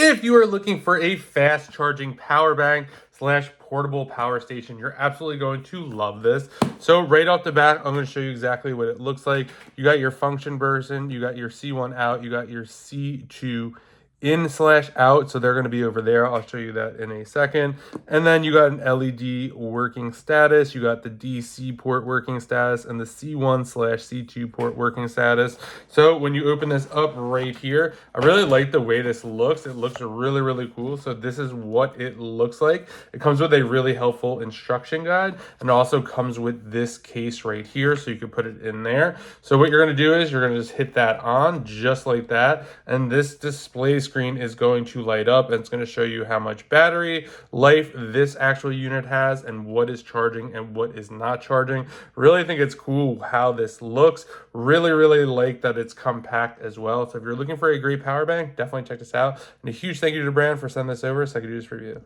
If you are looking for a fast charging power bank slash portable power station, you're absolutely going to love this. So right off the bat, I'm going to show you exactly what it looks like. You got your function version, you got your C1 out, you got your C2 in slash out, so they're going to be over there. I'll show you that in a second. And then you got an LED working status, you got the DC port working status, and the C1 slash C2 port working status. So when you open this up right here, I really like the way this looks. It looks really cool. So this is what it looks like. It comes with a really helpful instruction guide, and also comes with this case right here, so you can put it in there. So what you're going to do is you're going to just hit that on just like that, and this display screen is going to light up, and it's going to show you how much battery life this actual unit has and what is charging and what is not charging. Really think it's cool how this looks. Really like that it's compact as well. So if you're looking for a great power bank, definitely check this out. And a huge thank you to the brand for sending this over so I could do this review.